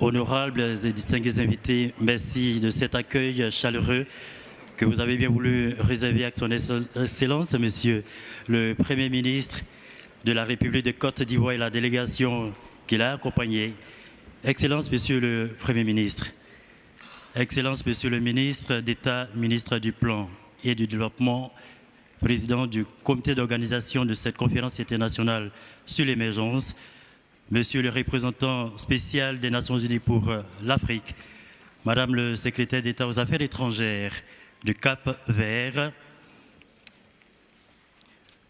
Honorables et distingués invités, merci de cet accueil chaleureux que vous avez bien voulu réserver à son Excellence, Monsieur le Premier ministre de la République de Côte d'Ivoire et la délégation qui l'a accompagné. Excellence, Monsieur le Premier ministre. Excellence, Monsieur le ministre d'État, ministre du Plan et du Développement, président du comité d'organisation de cette conférence internationale sur l'émergence, Monsieur le représentant spécial des Nations Unies pour l'Afrique, Madame le secrétaire d'État aux Affaires étrangères du Cap-Vert,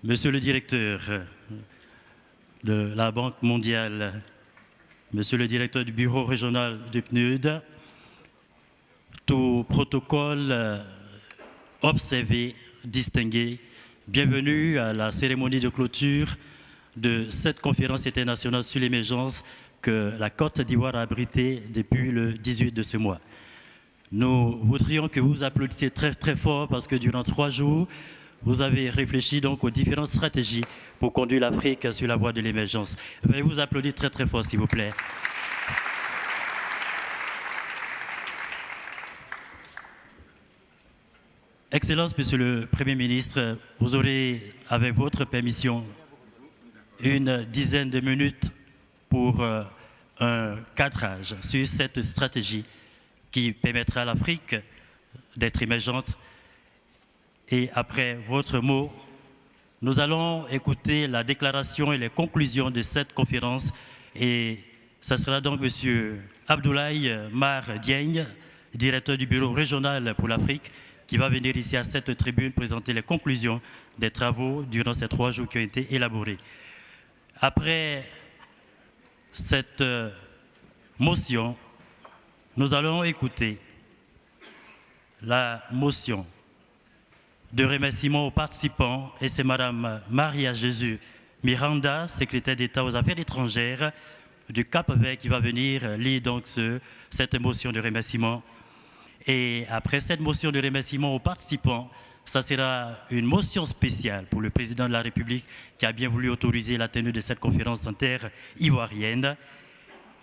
Monsieur le directeur de la Banque mondiale, Monsieur le directeur du bureau régional du PNUD, tout protocole observé, distingué, bienvenue à la cérémonie de clôture de cette conférence internationale sur l'émergence que la Côte d'Ivoire a abritée depuis le 18 de ce mois. Nous voudrions que vous applaudissiez très très fort parce que durant 3 jours, vous avez réfléchi donc aux différentes stratégies pour conduire l'Afrique sur la voie de l'émergence. Veuillez vous applaudir très très fort s'il vous plaît. Excellence, Monsieur le Premier ministre, vous aurez, avec votre permission, une dizaine de minutes pour un cadrage sur cette stratégie qui permettra à l'Afrique d'être émergente. Et après votre mot, nous allons écouter la déclaration et les conclusions de cette conférence. Et ce sera donc M. Abdoulaye Mar Dieng, directeur du bureau régional pour l'Afrique, qui va venir ici à cette tribune présenter les conclusions des travaux durant ces 3 jours qui ont été élaborés. Après cette motion, nous allons écouter la motion de remerciement aux participants et c'est Madame Maria Jésus Miranda, secrétaire d'État aux Affaires étrangères du Cap-Vert qui va venir lire donc cette motion de remerciement. Et après cette motion de remerciement aux participants, ça sera une motion spéciale pour le président de la République qui a bien voulu autoriser la tenue de cette conférence en terre ivoirienne.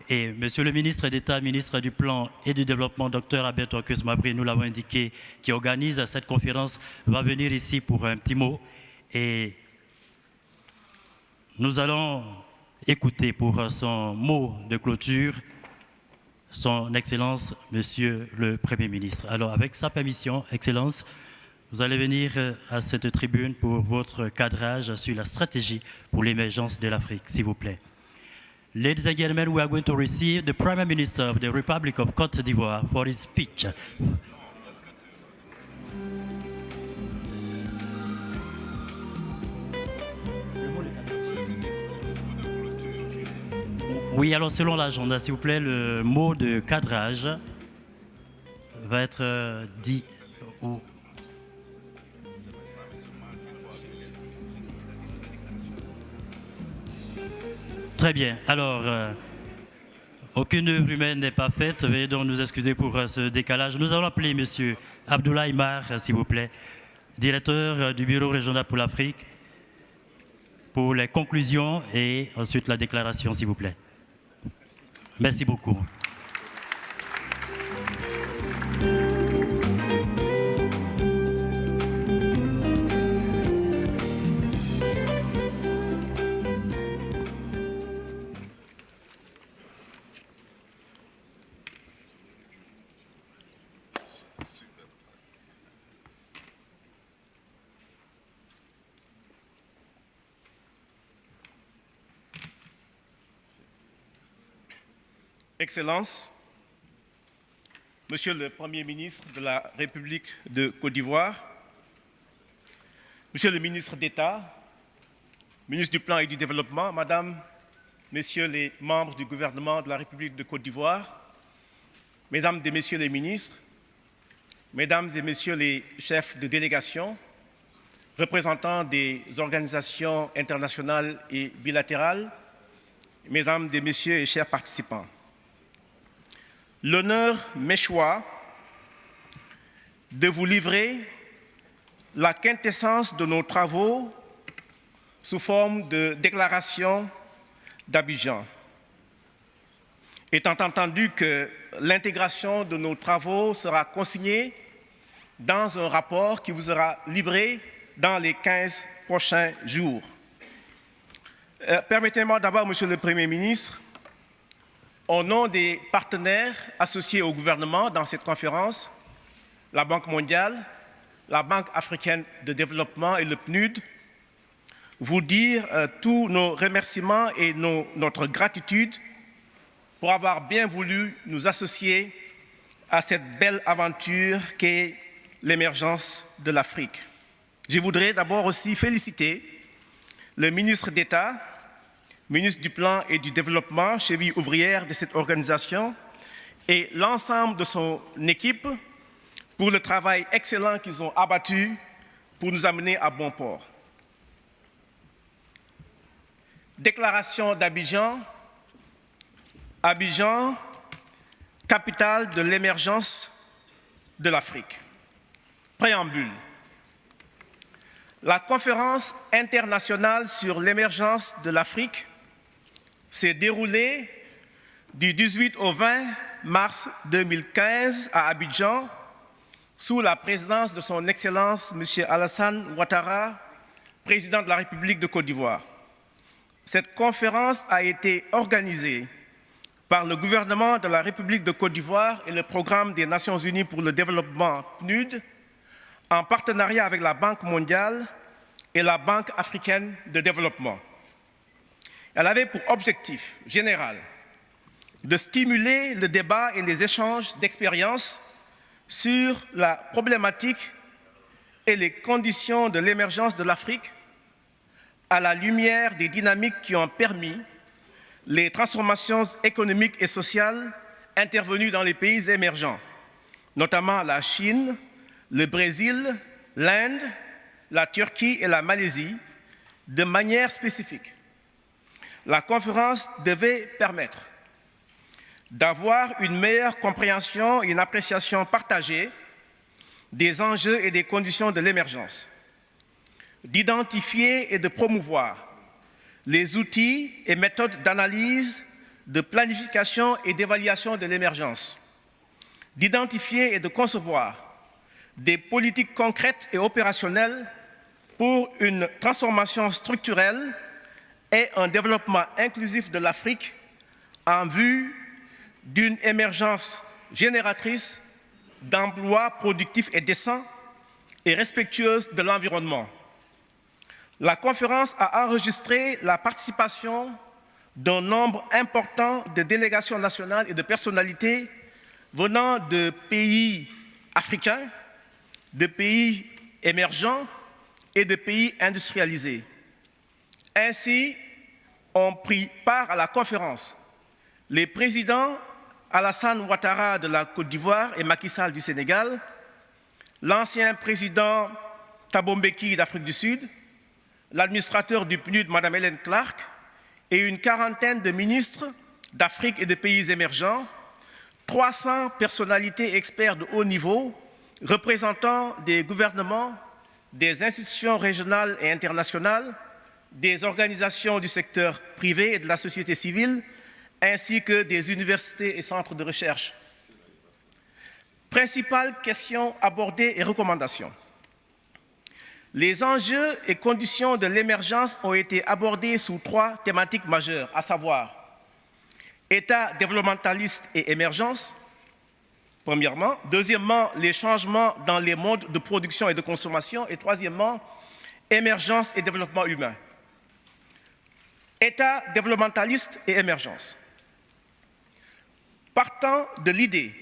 Et Monsieur le ministre d'État, ministre du Plan et du Développement, Dr Alberto Akuz-Mabré, nous l'avons indiqué, qui organise cette conférence, va venir ici pour un petit mot. Et nous allons écouter pour son mot de clôture son Excellence, Monsieur le Premier ministre. Alors, avec sa permission, Excellence, vous allez venir à cette tribune pour votre cadrage sur la stratégie pour l'émergence de l'Afrique, s'il vous plaît. Ladies and gentlemen, we are going to receive the Prime Minister of the Republic of Côte d'Ivoire for his speech. Oui, alors selon l'agenda, s'il vous plaît, le mot de cadrage va être dit au... Très bien. Alors, aucune œuvre humaine n'est pas faite. Veuillez donc nous excuser pour ce décalage. Nous allons appeler M. Abdoulaye Mar, s'il vous plaît, directeur du Bureau régional pour l'Afrique, pour les conclusions et ensuite la déclaration, s'il vous plaît. Merci beaucoup. Excellences, Monsieur le Premier ministre de la République de Côte d'Ivoire, Monsieur le ministre d'État, ministre du Plan et du Développement, Madame, Messieurs les membres du gouvernement de la République de Côte d'Ivoire, Mesdames et Messieurs les ministres, Mesdames et Messieurs les chefs de délégation, représentants des organisations internationales et bilatérales, Mesdames et Messieurs et chers participants. L'honneur m'échoit de vous livrer la quintessence de nos travaux sous forme de déclaration d'Abidjan. étant entendu que l'intégration de nos travaux sera consignée dans un rapport qui vous sera livré dans les 15 prochains jours. Permettez-moi d'abord, Monsieur le Premier ministre, au nom des partenaires associés au gouvernement dans cette conférence, la Banque mondiale, la Banque africaine de développement et le PNUD, vous dire tous nos remerciements et notre gratitude pour avoir bien voulu nous associer à cette belle aventure qu'est l'émergence de l'Afrique. Je voudrais d'abord aussi féliciter le ministre d'État, ministre du Plan et du Développement, cheville ouvrière de cette organisation, et l'ensemble de son équipe pour le travail excellent qu'ils ont abattu pour nous amener à bon port. Déclaration d'Abidjan. Abidjan, capitale de l'émergence de l'Afrique. Préambule. La conférence internationale sur l'émergence de l'Afrique s'est déroulée du 18 au 20 mars 2015 à Abidjan sous la présidence de son Excellence M. Alassane Ouattara, président de la République de Côte d'Ivoire. Cette conférence a été organisée par le gouvernement de la République de Côte d'Ivoire et le Programme des Nations Unies pour le développement PNUD en partenariat avec la Banque mondiale et la Banque africaine de développement. Elle avait pour objectif général de stimuler le débat et les échanges d'expériences sur la problématique et les conditions de l'émergence de l'Afrique à la lumière des dynamiques qui ont permis les transformations économiques et sociales intervenues dans les pays émergents, notamment la Chine, le Brésil, l'Inde, la Turquie et la Malaisie, de manière spécifique. La conférence devait permettre d'avoir une meilleure compréhension et une appréciation partagée des enjeux et des conditions de l'émergence, d'identifier et de promouvoir les outils et méthodes d'analyse, de planification et d'évaluation de l'émergence, d'identifier et de concevoir des politiques concrètes et opérationnelles pour une transformation structurelle et un développement inclusif de l'Afrique en vue d'une émergence génératrice d'emplois productifs et décents et respectueuse de l'environnement. La conférence a enregistré la participation d'un nombre important de délégations nationales et de personnalités venant de pays africains, de pays émergents et de pays industrialisés. Ainsi, ont pris part à la conférence les présidents Alassane Ouattara de la Côte d'Ivoire et Macky Sall du Sénégal, l'ancien président Thabo Mbeki d'Afrique du Sud, l'administrateur du PNUD, Mme Hélène Clark, et une quarantaine de ministres d'Afrique et de pays émergents, 300 personnalités experts de haut niveau, représentant des gouvernements, des institutions régionales et internationales, des organisations du secteur privé et de la société civile, ainsi que des universités et centres de recherche. Principales questions abordées et recommandations. Les enjeux et conditions de l'émergence ont été abordés sous 3 thématiques majeures, à savoir État développementaliste et émergence, premièrement. Deuxièmement, les changements dans les modes de production et de consommation. Et troisièmement, émergence et développement humain. État développementaliste et émergence. Partant de l'idée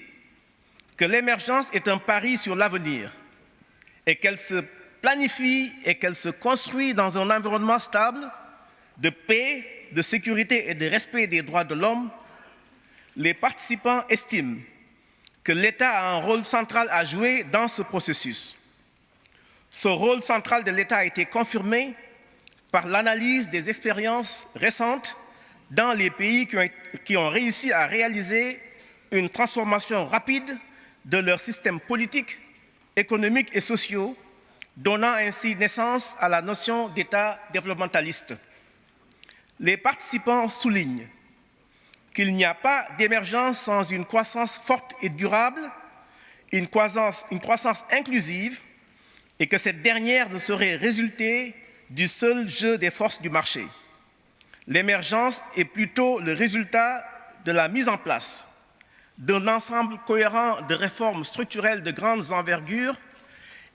que l'émergence est un pari sur l'avenir et qu'elle se planifie et qu'elle se construit dans un environnement stable, de paix, de sécurité et de respect des droits de l'homme, les participants estiment que l'État a un rôle central à jouer dans ce processus. Ce rôle central de l'État a été confirmé par l'analyse des expériences récentes dans les pays qui ont réussi à réaliser une transformation rapide de leurs systèmes politiques, économiques et sociaux, donnant ainsi naissance à la notion d'État développementaliste. Les participants soulignent qu'il n'y a pas d'émergence sans une croissance forte et durable, une croissance inclusive, et que cette dernière ne saurait résulter du seul jeu des forces du marché. L'émergence est plutôt le résultat de la mise en place d'un ensemble cohérent de réformes structurelles de grandes envergures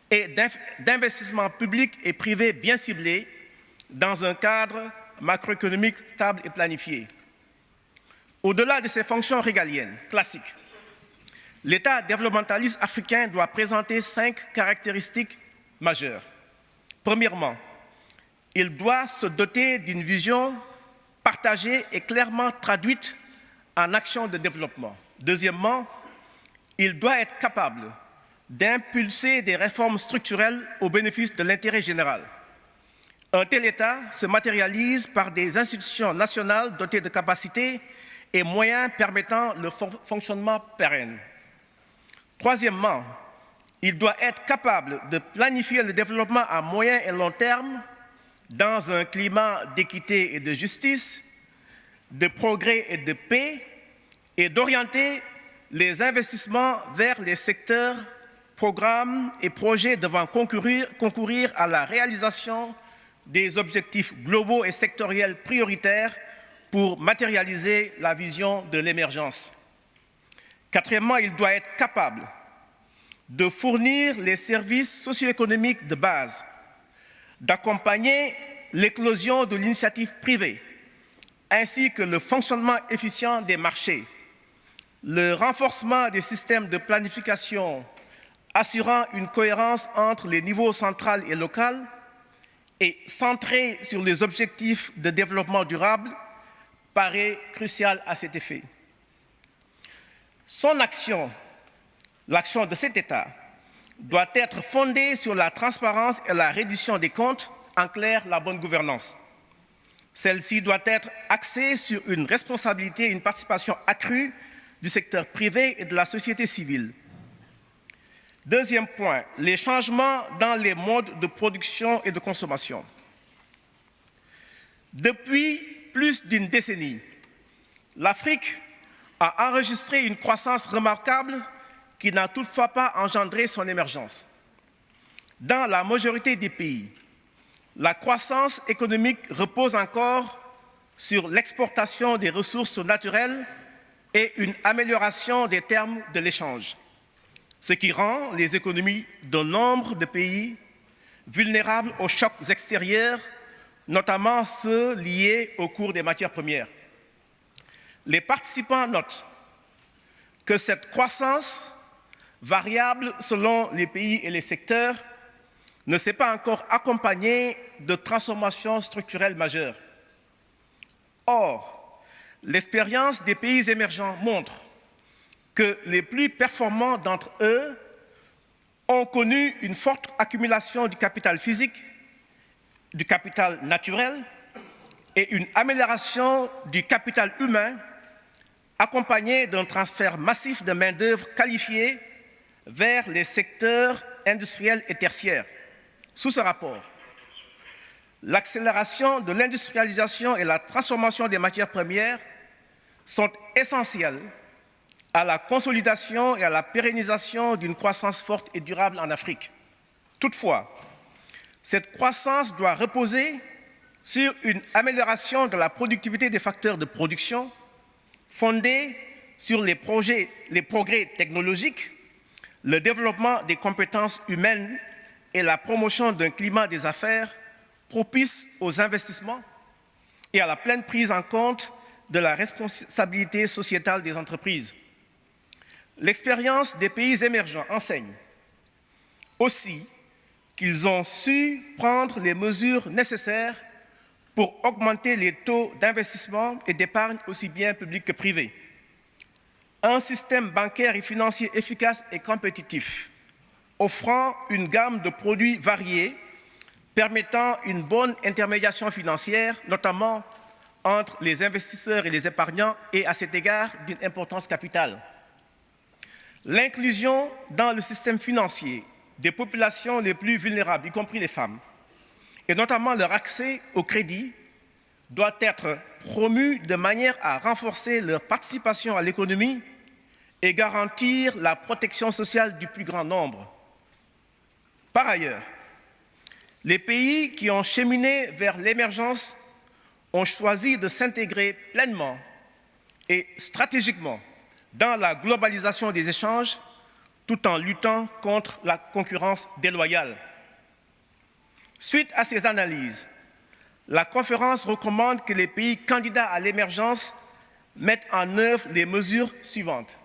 et d'investissements publics et privés bien ciblés dans un cadre macroéconomique stable et planifié. Au-delà de ses fonctions régaliennes classiques, l'État développementaliste africain doit présenter 5 caractéristiques majeures. Premièrement, il doit se doter d'une vision partagée et clairement traduite en actions de développement. Deuxièmement, il doit être capable d'impulser des réformes structurelles au bénéfice de l'intérêt général. Un tel État se matérialise par des institutions nationales dotées de capacités et moyens permettant le fonctionnement pérenne. Troisièmement, il doit être capable de planifier le développement à moyen et long terme dans un climat d'équité et de justice, de progrès et de paix, et d'orienter les investissements vers les secteurs, programmes et projets devant concourir à la réalisation des objectifs globaux et sectoriels prioritaires pour matérialiser la vision de l'émergence. Quatrièmement, il doit être capable de fournir les services socio-économiques de base, d'accompagner l'éclosion de l'initiative privée, ainsi que le fonctionnement efficient des marchés, le renforcement des systèmes de planification assurant une cohérence entre les niveaux central et local et centré sur les objectifs de développement durable paraît crucial à cet effet. Son action, l'action de cet État, doit être fondée sur la transparence et la reddition des comptes, en clair, la bonne gouvernance. Celle-ci doit être axée sur une responsabilité et une participation accrue du secteur privé et de la société civile. Deuxième point, les changements dans les modes de production et de consommation. Depuis plus d'une décennie, l'Afrique a enregistré une croissance remarquable qui n'a toutefois pas engendré son émergence. Dans la majorité des pays, la croissance économique repose encore sur l'exportation des ressources naturelles et une amélioration des termes de l'échange, ce qui rend les économies d'un nombre de pays vulnérables aux chocs extérieurs, notamment ceux liés au cours des matières premières. Les participants notent que cette croissance, variable selon les pays et les secteurs, ne s'est pas encore accompagnée de transformations structurelles majeures. Or, l'expérience des pays émergents montre que les plus performants d'entre eux ont connu une forte accumulation du capital physique, du capital naturel et une amélioration du capital humain accompagnée d'un transfert massif de main-d'œuvre qualifiée vers les secteurs industriels et tertiaires. Sous ce rapport, l'accélération de l'industrialisation et la transformation des matières premières sont essentielles à la consolidation et à la pérennisation d'une croissance forte et durable en Afrique. Toutefois, cette croissance doit reposer sur une amélioration de la productivité des facteurs de production fondée sur les progrès technologiques, le développement des compétences humaines et la promotion d'un climat des affaires propice aux investissements et à la pleine prise en compte de la responsabilité sociétale des entreprises. L'expérience des pays émergents enseigne aussi qu'ils ont su prendre les mesures nécessaires pour augmenter les taux d'investissement et d'épargne aussi bien public que privé. Un système bancaire et financier efficace et compétitif, offrant une gamme de produits variés, permettant une bonne intermédiation financière, notamment entre les investisseurs et les épargnants, est à cet égard d'une importance capitale. L'inclusion dans le système financier des populations les plus vulnérables, y compris les femmes, et notamment leur accès au crédit, doit être promue de manière à renforcer leur participation à l'économie et garantir la protection sociale du plus grand nombre. Par ailleurs, les pays qui ont cheminé vers l'émergence ont choisi de s'intégrer pleinement et stratégiquement dans la globalisation des échanges tout en luttant contre la concurrence déloyale. Suite à ces analyses, la conférence recommande que les pays candidats à l'émergence mettent en œuvre les mesures suivantes.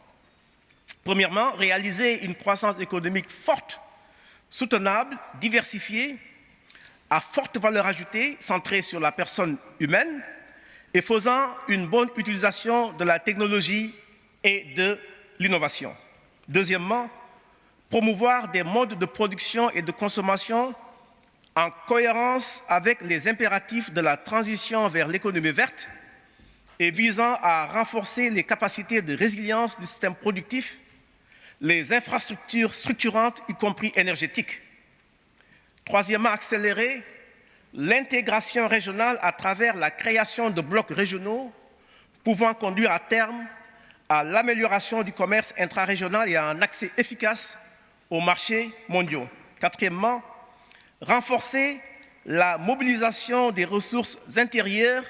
Premièrement, réaliser une croissance économique forte, soutenable, diversifiée, à forte valeur ajoutée, centrée sur la personne humaine et faisant une bonne utilisation de la technologie et de l'innovation. Deuxièmement, promouvoir des modes de production et de consommation en cohérence avec les impératifs de la transition vers l'économie verte et visant à renforcer les capacités de résilience du système productif, les infrastructures structurantes, y compris énergétiques. Troisièmement, accélérer l'intégration régionale à travers la création de blocs régionaux pouvant conduire à terme à l'amélioration du commerce intrarégional et à un accès efficace aux marchés mondiaux. Quatrièmement, renforcer la mobilisation des ressources intérieures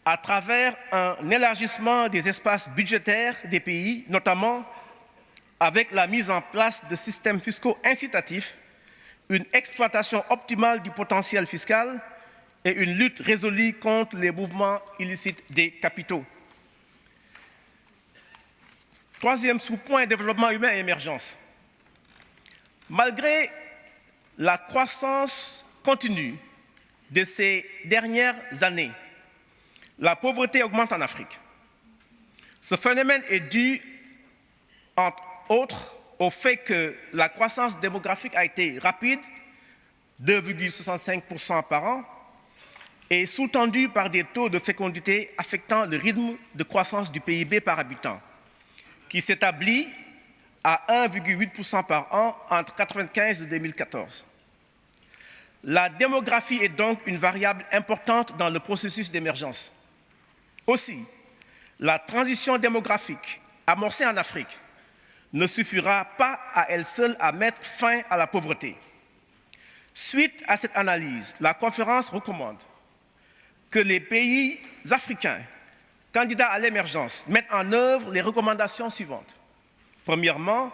à travers un élargissement des espaces budgétaires des pays, notamment avec la mise en place de systèmes fiscaux incitatifs, une exploitation optimale du potentiel fiscal et une lutte résolue contre les mouvements illicites des capitaux. Troisième sous-point, développement humain et émergence. Malgré la croissance continue de ces dernières années, la pauvreté augmente en Afrique. Ce phénomène est dû, entre autres, au fait que la croissance démographique a été rapide, 2,65% par an, et sous-tendue par des taux de fécondité affectant le rythme de croissance du PIB par habitant, qui s'établit à 1,8% par an entre 1995 et 2014. La démographie est donc une variable importante dans le processus d'émergence. Aussi, la transition démographique amorcée en Afrique ne suffira pas à elle seule à mettre fin à la pauvreté. Suite à cette analyse, la conférence recommande que les pays africains candidats à l'émergence mettent en œuvre les recommandations suivantes. Premièrement,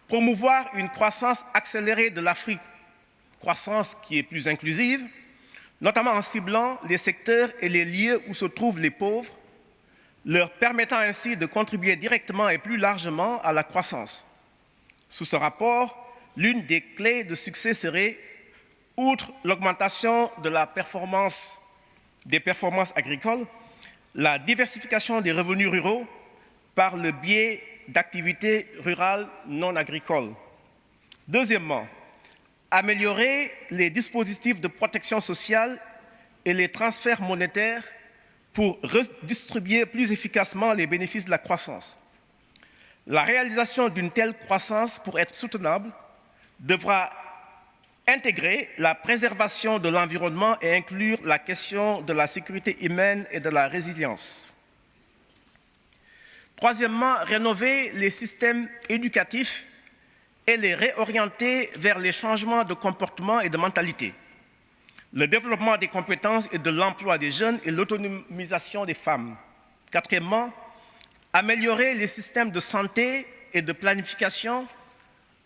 promouvoir une croissance accélérée de l'Afrique, croissance qui est plus inclusive, notamment en ciblant les secteurs et les lieux où se trouvent les pauvres, leur permettant ainsi de contribuer directement et plus largement à la croissance. Sous ce rapport, l'une des clés de succès serait, outre l'augmentation de la des performances agricoles, la diversification des revenus ruraux par le biais d'activités rurales non agricoles. Deuxièmement, améliorer les dispositifs de protection sociale et les transferts monétaires pour redistribuer plus efficacement les bénéfices de la croissance. La réalisation d'une telle croissance, pour être soutenable, devra intégrer la préservation de l'environnement et inclure la question de la sécurité humaine et de la résilience. Troisièmement, rénover les systèmes éducatifs et les réorienter vers les changements de comportement et de mentalité, le développement des compétences et de l'emploi des jeunes et l'autonomisation des femmes. Quatrièmement, améliorer les systèmes de santé et de planification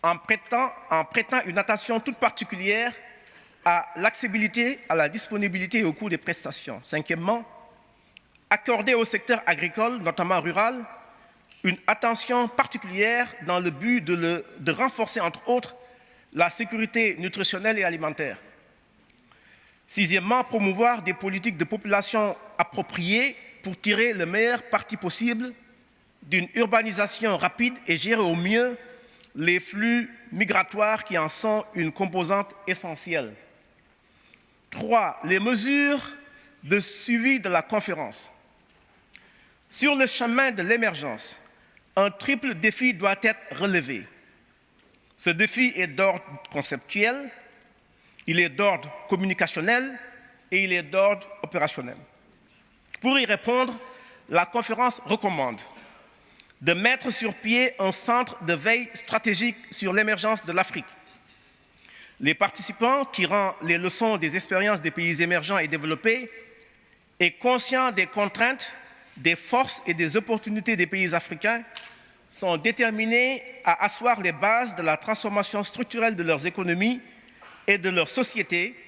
en prêtant une attention toute particulière à l'accessibilité, à la disponibilité et au coût des prestations. Cinquièmement, accorder au secteur agricole, notamment rural, une attention particulière dans le but de renforcer, entre autres, la sécurité nutritionnelle et alimentaire. Sixièmement, promouvoir des politiques de population appropriées pour tirer le meilleur parti possible d'une urbanisation rapide et gérer au mieux les flux migratoires qui en sont une composante essentielle. 3. Les mesures de suivi de la conférence. Sur le chemin de l'émergence, un triple défi doit être relevé. Ce défi est d'ordre conceptuel, il est d'ordre communicationnel et il est d'ordre opérationnel. Pour y répondre, la conférence recommande de mettre sur pied un centre de veille stratégique sur l'émergence de l'Afrique. Les participants, tirant les leçons des expériences des pays émergents et développés, et conscients des contraintes, des forces et des opportunités des pays africains, sont déterminés à asseoir les bases de la transformation structurelle de leurs économies et de leurs sociétés,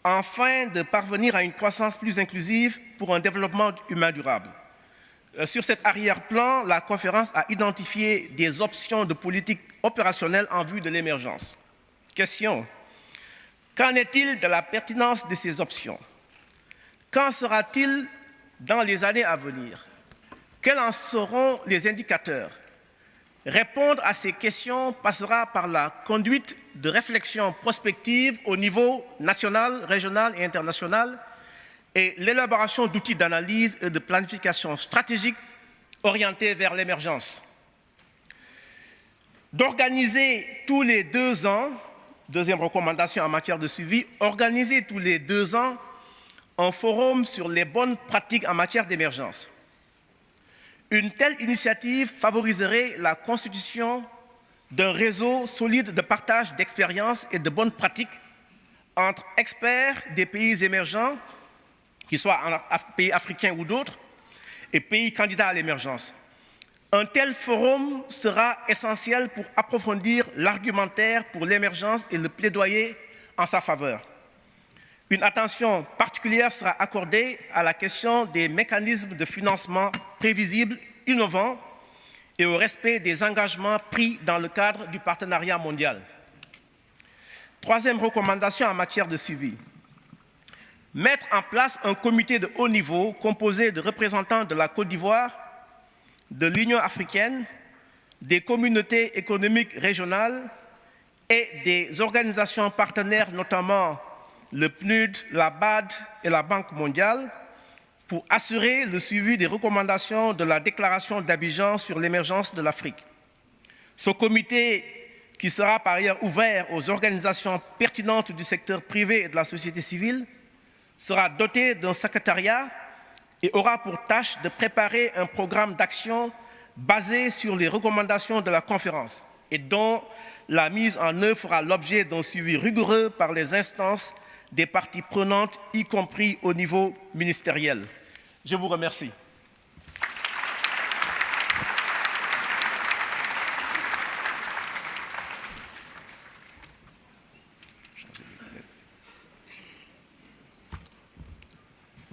afin de parvenir à une croissance plus inclusive pour un développement humain durable. Sur cet arrière-plan, la conférence a identifié des options de politique opérationnelle en vue de l'émergence. Question: qu'en est-il de la pertinence de ces options? Qu'en sera-t-il dans les années à venir? Quels en seront les indicateurs? Répondre à ces questions passera par la conduite de réflexions prospectives au niveau national, régional et international et l'élaboration d'outils d'analyse et de planification stratégique orientés vers l'émergence. D'organiser tous les 2 ans, deuxième recommandation en matière de suivi, organiser tous les 2 ans un forum sur les bonnes pratiques en matière d'émergence. Une telle initiative favoriserait la constitution d'un réseau solide de partage d'expériences et de bonnes pratiques entre experts des pays émergents, qu'ils soient pays africains ou d'autres, et pays candidats à l'émergence. Un tel forum sera essentiel pour approfondir l'argumentaire pour l'émergence et le plaidoyer en sa faveur. Une attention particulière sera accordée à la question des mécanismes de financement prévisibles, innovants et au respect des engagements pris dans le cadre du partenariat mondial. Troisième recommandation en matière de suivi. Mettre en place un comité de haut niveau composé de représentants de la Côte d'Ivoire, de l'Union africaine, des communautés économiques régionales et des organisations partenaires, notamment le PNUD, la BAD et la Banque mondiale, pour assurer le suivi des recommandations de la déclaration d'Abidjan sur l'émergence de l'Afrique. Ce comité, qui sera par ailleurs ouvert aux organisations pertinentes du secteur privé et de la société civile, sera doté d'un secrétariat et aura pour tâche de préparer un programme d'action basé sur les recommandations de la conférence et dont la mise en œuvre fera l'objet d'un suivi rigoureux par les instances des parties prenantes, y compris au niveau ministériel. Je vous remercie.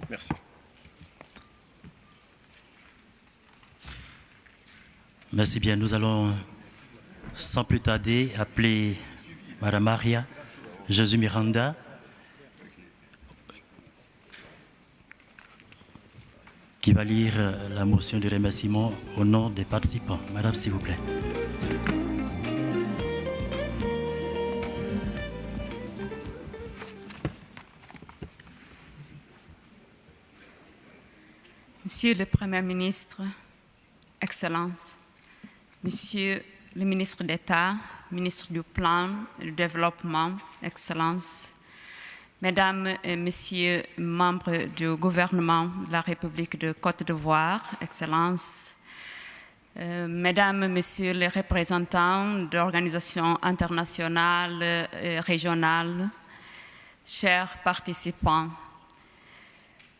Merci. Merci bien. Nous allons, sans plus tarder, appeler Mme Maria Jésus Miranda, qui va lire la motion de remerciement au nom des participants. Madame, s'il vous plaît. Monsieur le Premier ministre, Excellences, Monsieur le ministre d'État, ministre du Plan et du Développement, Excellences, Mesdames et Messieurs, membres du gouvernement de la République de Côte d'Ivoire, Excellences, Mesdames et Messieurs les représentants d'organisations internationales et régionales, chers participants,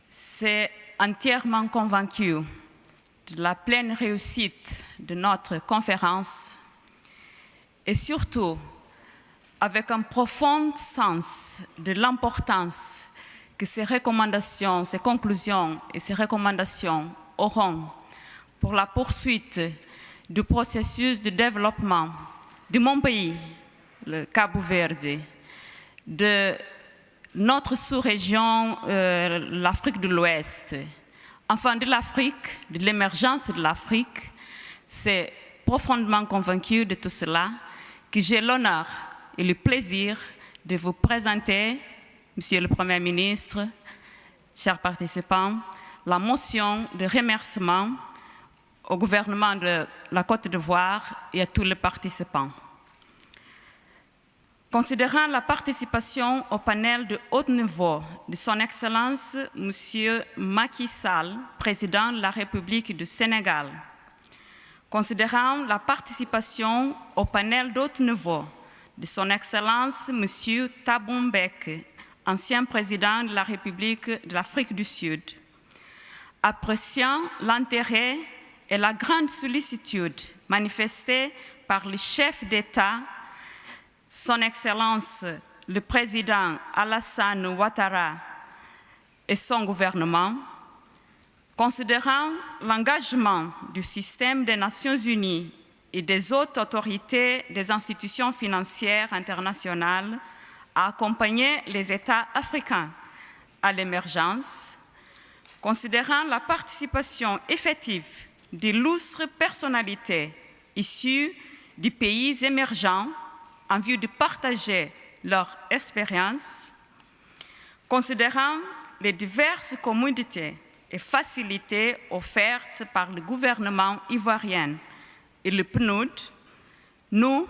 c'est entièrement convaincu de la pleine réussite de notre conférence et surtout avec un profond sens de l'importance que ces recommandations, ces conclusions et ces recommandations auront pour la poursuite du processus de développement de mon pays, le Cabo-Verde, de notre sous-région, l'Afrique de l'Ouest, enfin de l'Afrique, de l'émergence de l'Afrique. C'est profondément convaincu de tout cela que j'ai l'honneur et le plaisir de vous présenter, Monsieur le Premier ministre, chers participants, la motion de remerciement au gouvernement de la Côte d'Ivoire et à tous les participants. Considérant la participation au panel de haut niveau de Son Excellence M. Macky Sall, président de la République du Sénégal, considérant la participation au panel de haut niveau de Son Excellence M. Thabo Mbeki, ancien président de la République de l'Afrique du Sud, appréciant l'intérêt et la grande sollicitude manifestée par le chef d'État, Son Excellence le Président Alassane Ouattara et son gouvernement, considérant l'engagement du système des Nations Unies et des autres autorités des institutions financières internationales à accompagner les États africains à l'émergence, considérant la participation effective d'illustres personnalités issues des pays émergents en vue de partager leur expérience, considérant les diverses commodités et facilités offertes par le gouvernement ivoirien et le PNUD, nous,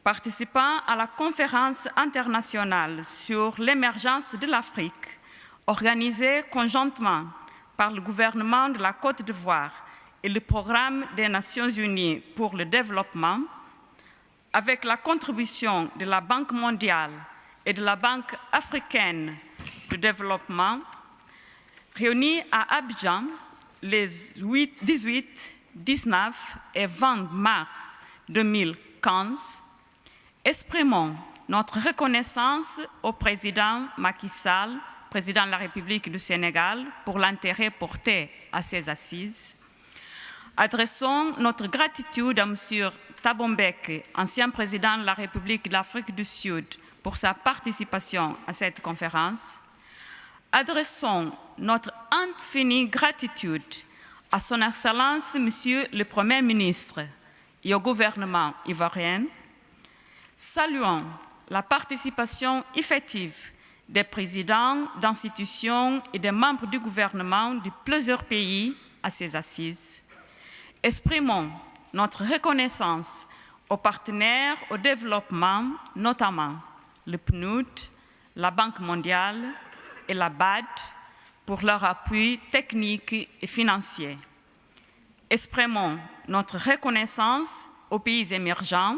participant à la conférence internationale sur l'émergence de l'Afrique, organisée conjointement par le gouvernement de la Côte d'Ivoire et le Programme des Nations Unies pour le développement, avec la contribution de la Banque mondiale et de la Banque africaine de développement, réunis à Abidjan les 18, 19 et 20 mars 2015, exprimons notre reconnaissance au président Macky Sall, président de la République du Sénégal, pour l'intérêt porté à ces assises. Adressons notre gratitude à M. Thabo Mbeki, ancien président de la République de l'Afrique du Sud, pour sa participation à cette conférence. Adressons notre infinie gratitude à Son Excellence Monsieur le Premier ministre et au gouvernement ivoirien. Saluons la participation effective des présidents d'institutions et des membres du gouvernement de plusieurs pays à ces assises. Exprimons notre reconnaissance aux partenaires au développement, notamment le PNUD, la Banque mondiale et la BAD, pour leur appui technique et financier. Exprimons notre reconnaissance aux pays émergents,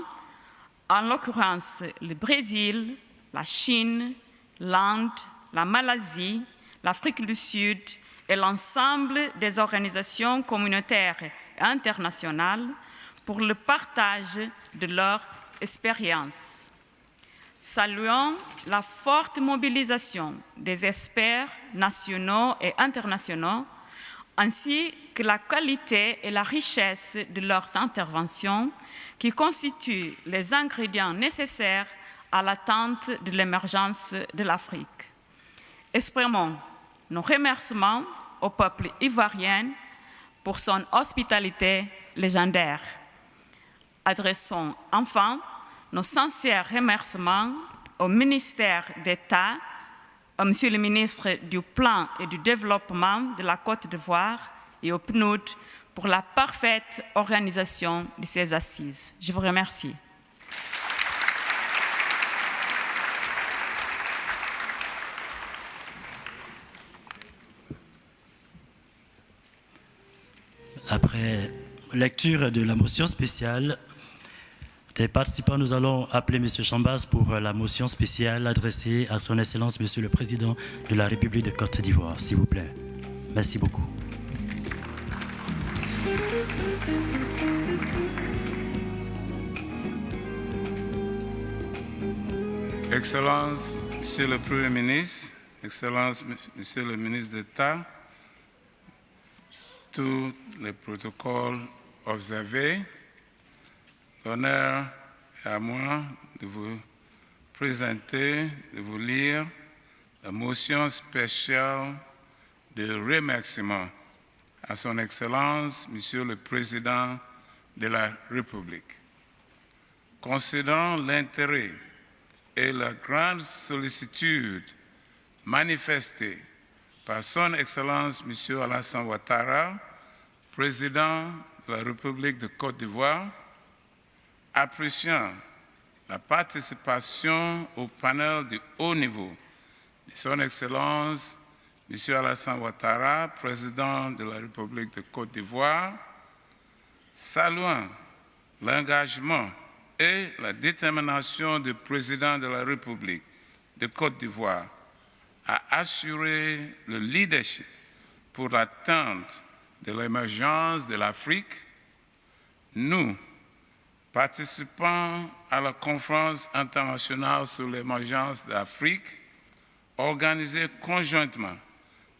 en l'occurrence le Brésil, la Chine, l'Inde, la Malaisie, l'Afrique du Sud et l'ensemble des organisations communautaires et internationales pour le partage de leur expérience. Saluons la forte mobilisation des experts nationaux et internationaux, ainsi que la qualité et la richesse de leurs interventions qui constituent les ingrédients nécessaires à l'atteinte de l'émergence de l'Afrique. Exprimons nos remerciements au peuple ivoirien pour son hospitalité légendaire. Adressons enfin nos sincères remerciements au ministère d'État, à Monsieur le ministre du Plan et du Développement de la Côte d'Ivoire et au PNUD pour la parfaite organisation de ces assises. Je vous remercie. Après lecture de la motion spéciale des participants, nous allons appeler M. Chambas pour la motion spéciale adressée à Son Excellence M. le Président de la République de Côte d'Ivoire. S'il vous plaît. Merci beaucoup. Excellence, Monsieur le Premier ministre, Excellence, Monsieur le ministre d'État, tous les protocoles observés, l'honneur est à moi de vous présenter, de vous lire la motion spéciale de remerciement à Son Excellence, Monsieur le Président de la République. Considérant l'intérêt et la grande sollicitude manifestée par Son Excellence M. Alassane Ouattara, Président de la République de Côte d'Ivoire, appréciant la participation au panel de haut niveau de Son Excellence M. Alassane Ouattara, président de la République de Côte d'Ivoire, saluant l'engagement et la détermination du président de la République de Côte d'Ivoire à assurer le leadership pour l'atteinte de l'émergence de l'Afrique, nous, participants à la conférence internationale sur l'émergence de l'Afrique, organisée conjointement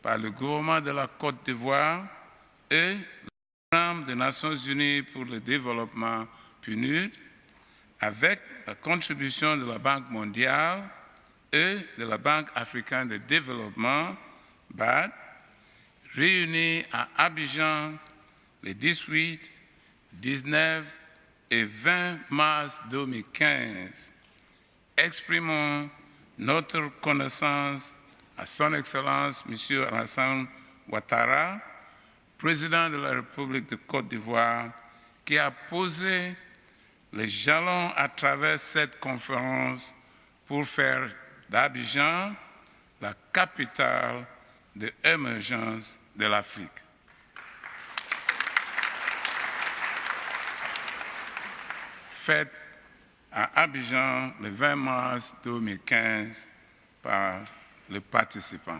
par le gouvernement de la Côte d'Ivoire et le programme des Nations Unies pour le développement PNUD, avec la contribution de la Banque mondiale et de la Banque africaine de développement, BAD, réunis à Abidjan les 18, 19 et 20 mars 2015, exprimons notre reconnaissance à Son Excellence M. Alassane Ouattara, président de la République de Côte d'Ivoire, qui a posé les jalons à travers cette conférence pour faire d'Abidjan la capitale de l'émergence de l'Afrique. Faite à Abidjan le 20 mars 2015 par les participants.